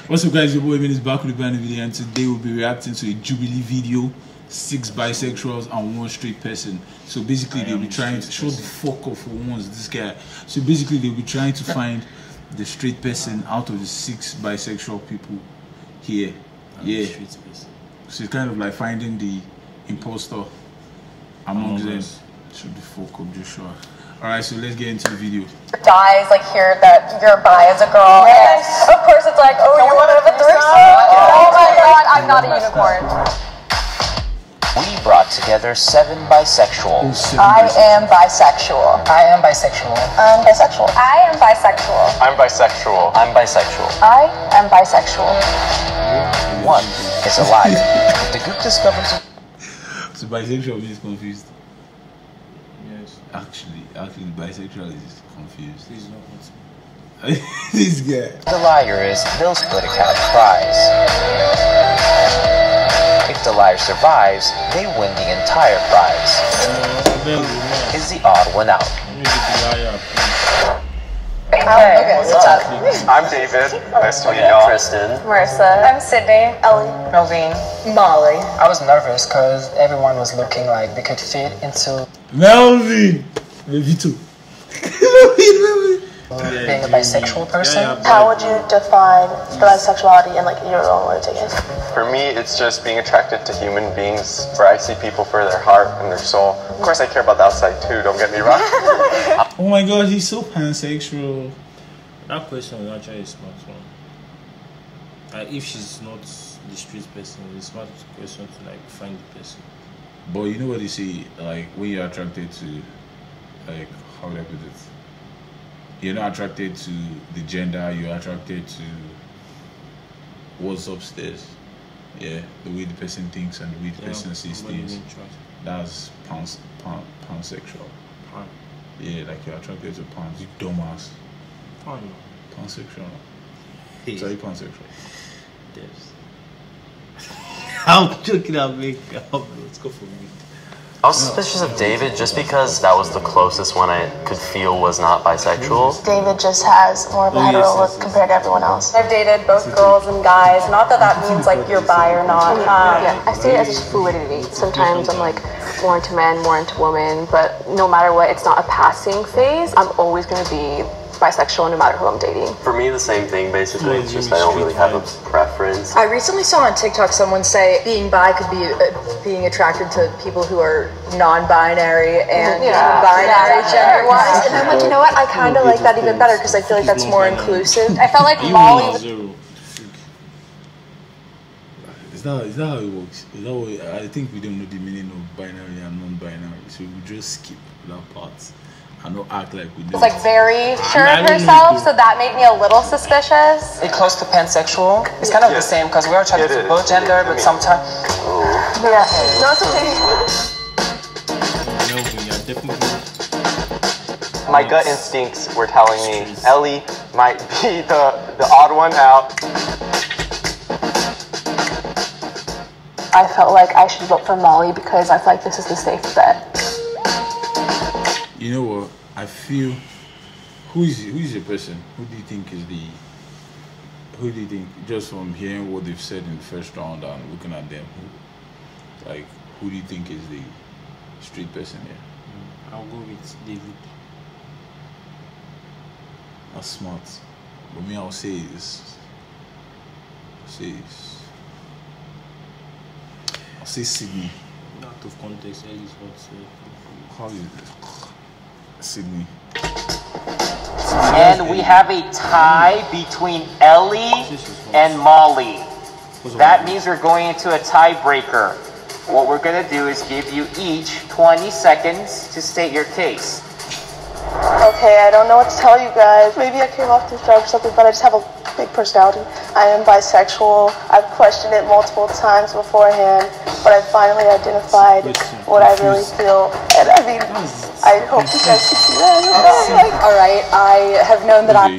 What's up, guys? Your boy Ben is back with a brand new video, and today we'll be reacting to a Jubilee video. 6 bisexuals and 1 straight person. So basically they'll be trying to show the fuck off for once, this guy. So basically they'll be trying to find the straight person out of the 6 bisexual people here. Yeah. So it's kind of like finding the imposter among them. Should be fuck up, just sure. Alright, so let's get into the video. Guys like hear that you're bi as a girl. Yes. And of course it's like, oh, you want to have a threesome? Oh my god, I'm not a unicorn. We brought together 7 bisexuals. I am bisexual. I am bisexual. I'm bisexual. I am bisexual. I'm bisexual. I'm bisexual. I am bisexual. 1 is a liar. The group discovers... So bisexual is confused. Yes. Actually, bisexual is confused. He's not. This guy. The liar is they'll split a cash prize. If the liar survives, they win the entire prize. Is the odd one out. Okay, what's up? I'm David. Nice to meet y'all. Tristan. Marissa. I'm Sydney. Ellie. Melvin. Molly. I was nervous because everyone was looking like they could fit into Melvin! Maybe too. being a bisexual person. How would you define bisexuality in like your own words, I guess? For me, it's just being attracted to human beings where I see people for their heart and their soul. Of course, I care about the outside too, don't get me wrong. Oh my god, he's so pansexual. That question is actually a smart one. If she's not the street person, it's a smart question to like find the person. But you know what they say, like when you're attracted to, like, how would I put it? You're not attracted to the gender, you're attracted to what's upstairs. Yeah, the way the person thinks and the way the person sees things. That's pansexual. Yeah, like you're attracted to pans. You dumbass. Pansexual. Sorry, pansexual. Yes. I'm joking, let's go for me. I was suspicious of David just because that was the closest one I could feel was not bisexual. David just has more of a hetero look compared to everyone else. I've dated both girls and guys. Not that that means like you're bi or not. Yeah, I see it as just fluidity. Sometimes I'm like more into men, more into women, but no matter what, it's not a passing phase. I'm always going to be bisexual no matter who I'm dating. For me, the same thing basically. It's just I don't really have a preference. I recently saw on TikTok someone say being bi could be being attracted to people who are non-binary and binary gender-wise. And I'm like, you know what? I kind of like that even better because I feel like that's more inclusive. I felt like Molly. Is that how it works? Is that what, I think we don't know the meaning of binary and non-binary, so we just skip that part. And not act like we do. It's like very sure of herself, so that made me a little suspicious. It's close to pansexual. It's kind of the same because we're attracted to both gender, but sometimes. Yeah, no, it's okay. My gut instincts were telling me Ellie might be the odd one out. I felt like I should vote for Molly because I feel like this is the safe bet. You know what? I feel who is your person? Who do you think is the? Who do you think? Just from hearing what they've said in the first round and looking at them, who do you think is the street person here? I'll go with David. That's smart. But me, I'll say Sydney. Out of context, Ellie's what? How is it? Sydney. And we have a tie between Ellie and Molly. That means we're going into a tiebreaker. What we're going to do is give you each 20 seconds to state your case. Okay, I don't know what to tell you guys. Maybe I came off too strong or something, but I just have a big personality. I am bisexual. I've questioned it multiple times beforehand, but I finally identified what I really feel. And I mean, I hope you guys can see that. Alright, I have known that I'm...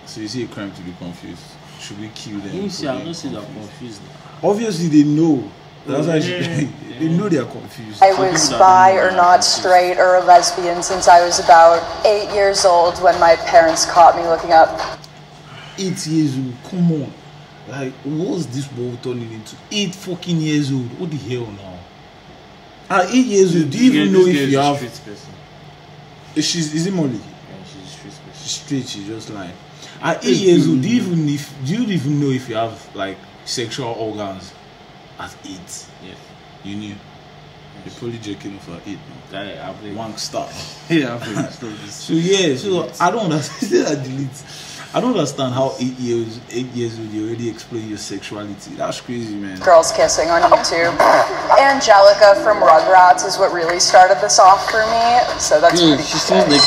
So you see a crime to be confused. Should we kill them? You see, I don't see that confused. Obviously they know. That's why they know they are confused. I was bi or not straight or a lesbian since I was about 8 years old when my parents caught me looking up 8 years old. Come on. Like, what's this world turning into? 8 fucking years old. What the hell now? At 8 years old, do you even know if you have... Is it Molly? Yeah, she's a street person. She's straight, she's just lying. At 8 years old, do you even know if you have like sexual organs at 8? Yes. You knew? You're probably joking off at 8 now. Wank star. Yeah, so yeah, so I don't understand. I don't understand how 8 years old you already explain your sexuality. That's crazy, man. Girls kissing on YouTube. Angelica from Rugrats is what really started this off for me. So that's pretty she sounds like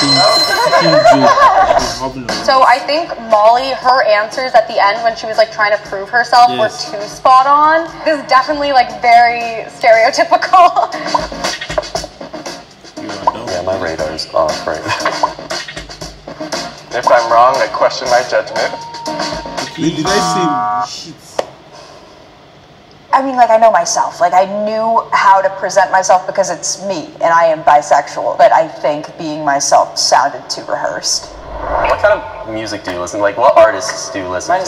So I think Molly, her answers at the end when she was like trying to prove herself were too spot on. This is definitely like very stereotypical. Yeah, my radar is off right now. If I'm wrong, I question my judgment. Did I say shit? I mean, like, I know myself. Like, I knew how to present myself because it's me, and I am bisexual. But I think being myself sounded too rehearsed. What kind of music do you listen to? Like, what artists do you listen to?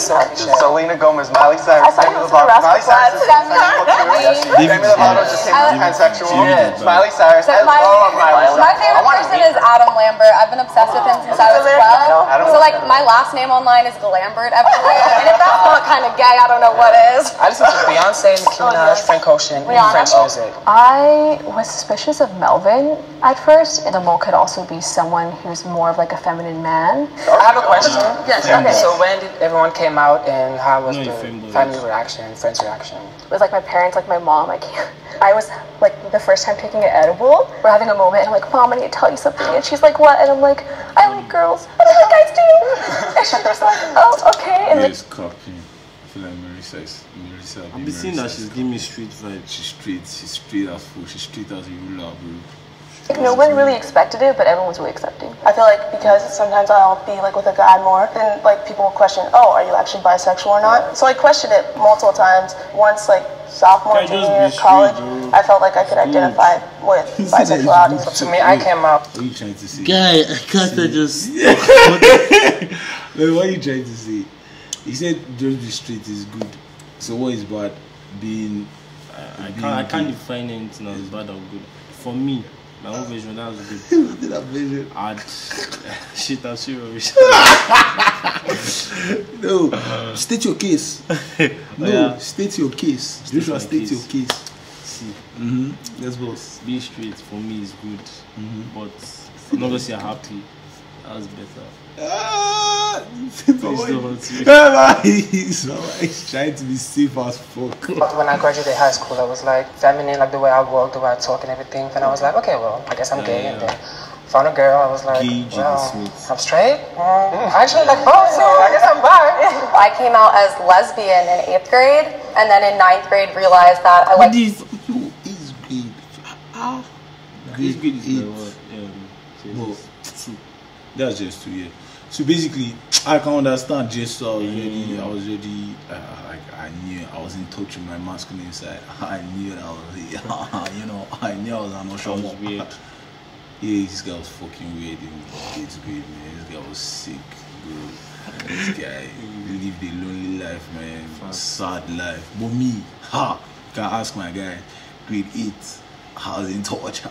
Selena Gomez, Miley Cyrus, Demi Lovato. Miley Cyrus is bisexual. Demi Lovato just came pansexual. Miley Cyrus. I love Miley Cyrus. My favorite person is Adam Lambert. I've been obsessed with him since I was 12. So like my last name online is Glambert everywhere. And if that's not kind of gay, I don't know what is. I listen to Beyonce, Nicki Minaj, Frank Ocean, and French music. I was suspicious of Melvin at first, and Mo could also be someone who's more of like a feminine man. I have a question. Yes, okay. So when did everyone came out and how was the family reaction, friends' reaction? With like my parents, like my mom, I was like the first time taking an edible. We're having a moment and I'm like, Mom, I need to tell you something. And she's like, what? And I'm like, I like girls. I don't think guys do. And she's just like, oh, okay. And yes, copy. I feel like Marissa. I've been seeing that she's giving me street vibes. She's straight as full. She's straight as a ruler, bro. like, no one really expected it, but everyone was really accepting. I feel like because sometimes I'll be like with a guy more, and like people will question, oh, are you actually bisexual or not? So I questioned it multiple times. Once like sophomore, junior year of college, I felt like I could identify with bisexuality. So to me, I came out. What are you trying to say? Guy, I can't just. Like, what are you trying to say? He said just be straight is good. So what is bad? Being I can't define anything as bad or good. For me, my own version, that was good. That version? Shit, I'm serious. No, state your case. State your case. Joshua, state your case. See, yes, boss. being straight for me is good, but not gonna say I'm happy. That's better. He's trying to be safe as fuck. When I graduated high school, I was like feminine, like the way I walk, the way I talk and everything. And I was like, okay, well, I guess I'm gay. And then found a girl, I was like, well, I'm straight. I actually like both, so I guess I'm bi. I came out as lesbian in 8th grade, and then in 9th grade realized that I like. Is grade. Grade is well, that's just 2 years. So basically, I can understand just I was ready. Like I knew I was in touch with my masculine side. I knew that I was, I knew I was an ocean. Weird. Yeah, this guy was fucking weird in 8th grade, man. This guy was sick, bro. This guy lived a lonely life, man. Sad life. But me, can ask my guy, grade 8. I was in touch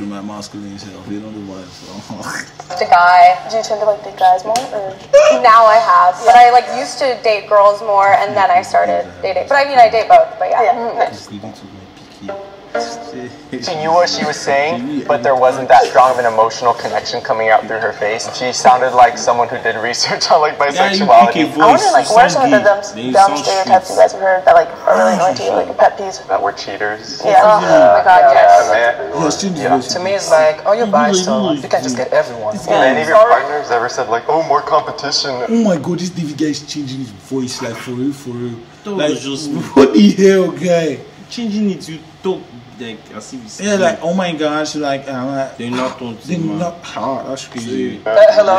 with my masculine self. You know the vibe. So. The guy. Do you tend to like date guys more? Or? Now I have, but I like used to date girls more, and then I started dating. But I mean, I date both. But yeah. She knew what she was saying, but there wasn't that strong of an emotional connection coming out through her face. She sounded like someone who did research on like bisexuality. I wonder like what are some of the dumb stereotypes you guys have heard that like are really annoying to you, like pet peeves? That we're cheaters. Yeah. Oh my god, yes. To me, it's like, oh, you're bi, so you can just get everyone. Have any of your partners ever said like, oh, more competition? Oh my god, this David guy is changing his voice like for real. Like, just what the hell, guy? Changing it, you talk like as if it's like oh my gosh, like they're not on they're not hard. That's crazy. Hello.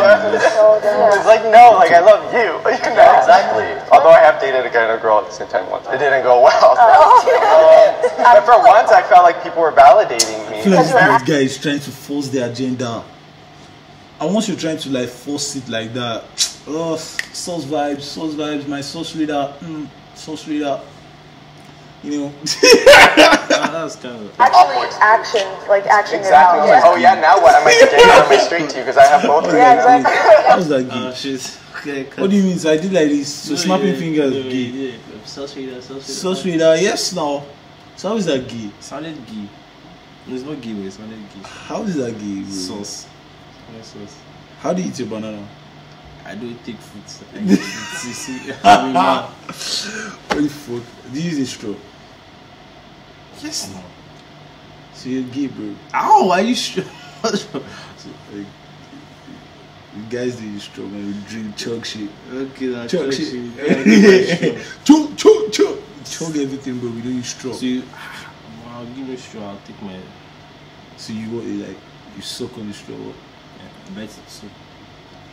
It's like no, like I love you. Exactly. Although I have dated a guy and a girl at the same time once, it didn't go well. But for once, I felt like people were validating me. I feel like this guy is trying to force the agenda. And once you're trying to like force it like that, oh, sauce vibes, my sauce reader, sauce reader. You know, That's kind of Actually, action Exactly. your mouth. Like, oh yeah, now what? Am I gay or am I straight to you? Because I have both. Yeah, exactly. How was that gay? shit. Okay, What do you mean? So I did like this, so snapping fingers gay. Sauce reader. Sauce reader, yes now. So how is that gay? Sounded gay. No, it's not gay, but it sounded gay. How is that gay, bro? Sauce. No sauce. How do you eat your banana? I don't take fruits. I eat fruits. You see, I'm mad. What the fuck? Do you use a straw? Yes, no. So you're gay, bro. Ow, are you sure? So, like, you guys do use straw, man. We drink chug shit. Okay, that's Chug shit. shit. Chug everything, bro. We don't use straw. So you, I'll give you a straw. I'll take my. So you what? You like you suck on the straw? What? Yeah, I bite it so.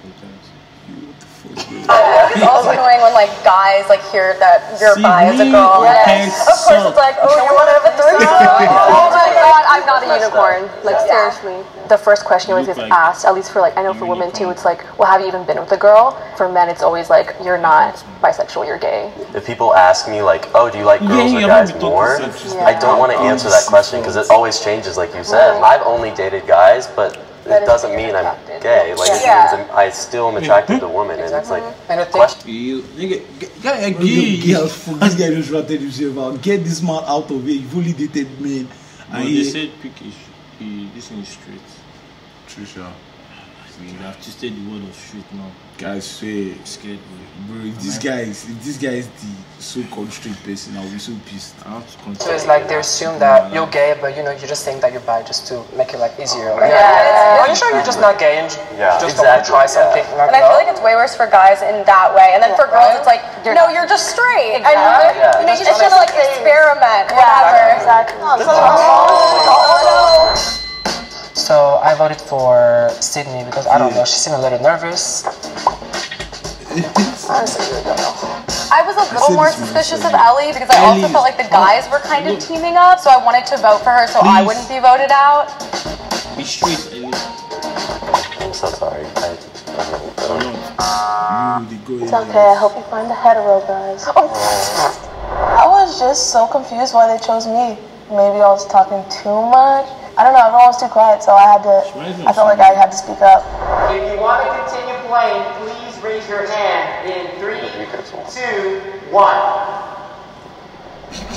Sometimes. What the fuck, bro? It's also annoying when like guys like hear that you're bi as a girl. Yes. Of course, it's like, oh, you want to have a threesome? Oh my god, I'm not a unicorn. Like seriously. The first question always gets asked, at least for like, I know for women too, it's like, well, have you even been with a girl? For men, it's always like, you're not bisexual, you're gay. If people ask me like, oh, do you like girls or guys more? I don't want to answer that question because it always changes, like you said. I've only dated guys, but it doesn't mean I'm gay. Like it means I still am attracted to women, and it's like question. You nigga, guy gay. This guy just ratted himself out. Get this man out of here. You've only dated men. And they said pick this in the street. Trisha. We have twisted the word of street now. Guys say Scared, bro, if this guy is the so-called straight person, I'll be so pissed. I have to continue. So it's like they assume that you're gay, but you know you're just saying that you're bi just to make it like easier. Like, are you sure you're just not gay and just don't want to try something? Like, And I feel like it's way worse for guys in that way. And then for girls, it's like, no, you're just straight. And you know, you just want to like experiment, whatever. Exactly. So I voted for Sydney because I don't know, she seemed a little nervous. Honestly, I don't know. I was a little more suspicious of Ellie because I also felt like the guys were kind of teaming up, so I wanted to vote for her so I wouldn't be voted out. Be straight, Ellie. I'm so sorry. It's okay, I hope you find the hetero guys. I was just so confused why they chose me. Maybe I was talking too much. I don't know, everyone was too quiet, so I felt like I had to speak up. If you want to continue playing, please raise your hand in 3, 2, 1.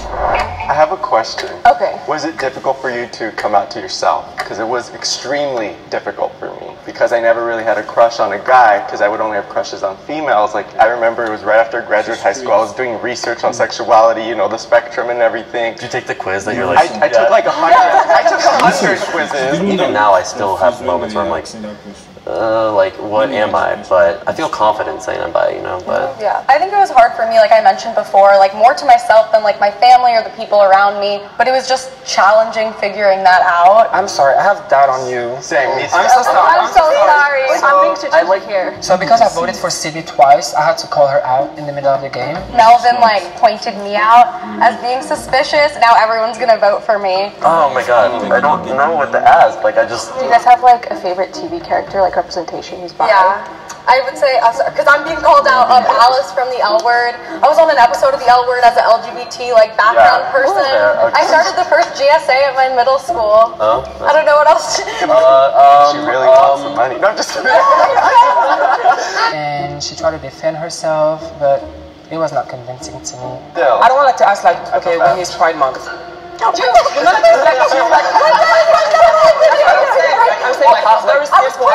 I have a question. Okay. Was it difficult for you to come out to yourself? Because it was extremely difficult for me. Because I never really had a crush on a guy, because I would only have crushes on females. Like, I remember it was right after I graduated high school, I was doing research on sexuality, you know, the spectrum and everything. Did you take the quiz that you're like? I took like 100. I took 100 quizzes. Even now, I still have moments where I'm like, what am I? But I feel confident saying I'm bi, you know. But Yeah, I think it was hard for me, like I mentioned before, like more to myself than like my family or the people around me. But it was just challenging figuring that out. I'm sorry, I have doubt on you. Same, me too. I'm so sorry. I'm so sorry. I'm being strategic here. So because I voted for Sydney twice, I had to call her out in the middle of the game. Melvin like pointed me out as being suspicious. Now everyone's gonna vote for me. oh my god, I don't know what to ask. Like I just. Do you guys have like a favorite TV character, like representation who's bi? Yeah. I would say, because I'm being called out of Alice from the L Word. I was on an episode of the L Word as an LGBT like background person. Okay. I started the first GSA at my middle school. Oh, I don't know what else to do. She really wants some money. No, I'm just kidding. And she tried to defend herself, but it was not convincing to me. Still. I don't want to ask like, okay, when is Pride Month? I'm saying like, it's very simple.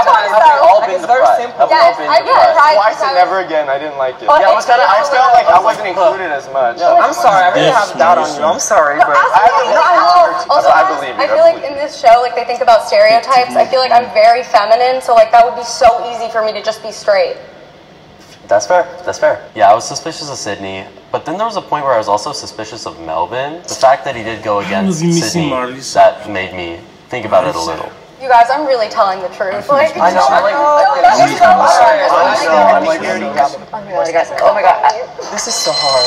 It's very simple. Yes, I did. Twice and never again. I didn't like it. Yeah, I felt like I wasn't included as much. I'm sorry, I really have doubt on you. I'm sorry, but I believe you. I feel like in this show, like they think about stereotypes. I feel like I'm very feminine, so like that would be so easy for me to just be straight. That's fair. That's fair. Yeah, I was suspicious of Sydney, but then there was a point where I was also suspicious of Melvin. The fact that he did go against Sydney, that made me think about it a little. You guys, I'm really telling the truth. Like, I know. Oh my god. this is so hard.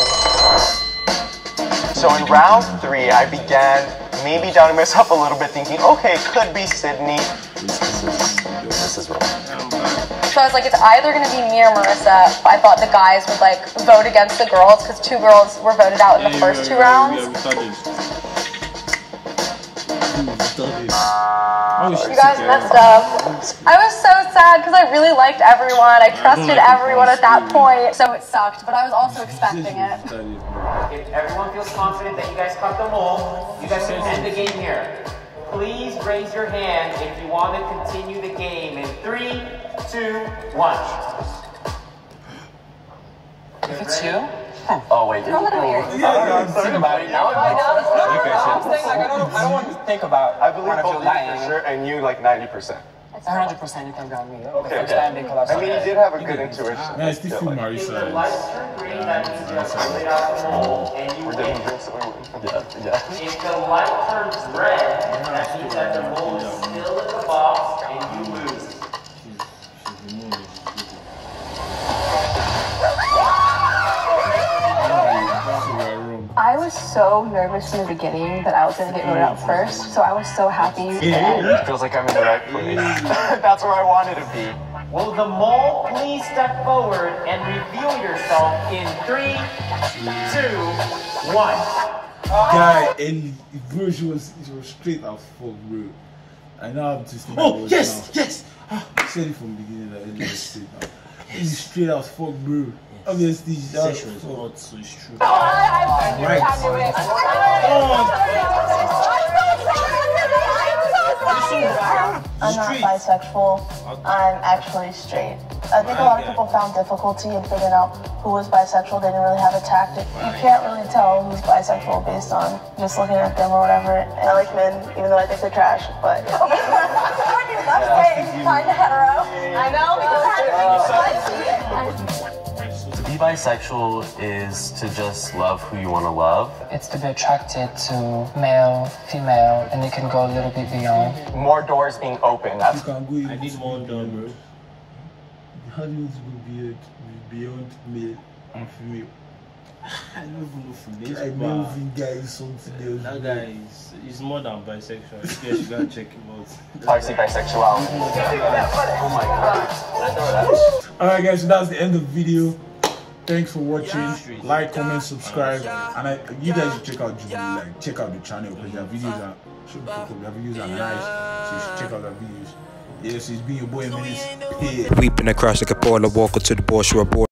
So in round 3, I began maybe doubting myself a little bit, thinking, okay, it could be Sydney. This Marissa's room. So I was like, it's either gonna be me or Marissa. I thought the guys would like vote against the girls because 2 girls were voted out in the first 2 rounds. You guys messed up. I was so sad because I really liked everyone. I trusted everyone at that point. So it sucked, but I was also expecting it. If everyone feels confident that you guys cut the mole, you guys can end the game here. Please raise your hand if you want to continue the game in 3, 2, 1. If it's you? Oh wait, I'm thinking about it now. I'm saying like I don't want to think about. I believe both lying for sure, and you like 90%. 100% you can blame me. Okay. I mean, you did have a good intuition. Yeah, it's still Marissa. We're getting drinks. Yeah. If the light turns red, that means that the mole is still in the box and you lose. I was so nervous in the beginning that I was going to get voted out first, so I was so happy. It feels like I'm in the right place. That's where I wanted to be. Will the mole please step forward and reveal yourself in 3, 2, 1. Guy, and bro, she was straight as fuck, bro. I know I'm just. Oh yes, yes. I said it from the beginning that it was straight out. It's straight as fuck, bro. Obviously, that's hot, so it's true. Right. I'm not bisexual. I'm actually straight. I think a lot of people found difficulty in figuring out who was bisexual. They didn't really have a tactic. You can't really tell who's bisexual based on just looking at them or whatever. I like men, even though I think they're trash, but... Kind of hetero. I know, To be bisexual is to just love who you want to love. It's to be attracted to male, female, and it can go a little bit beyond. More doors being open. That's I need more doors, bro. How do you go beyond male and female? I don't even know from this, I know the guy is something else. That guy is more than bisexual. You guys gotta check him out. Parsi bisexual. Oh my god. Alright guys, so that's the end of the video. Thanks for watching. Like, comment, subscribe, and you guys should check out Jubilee. Like, check out the channel because their videos are nice. So you should check out their videos. Yes, it's been your boy Menace. Weeping across like a baller, walker to the boss, you're a boy.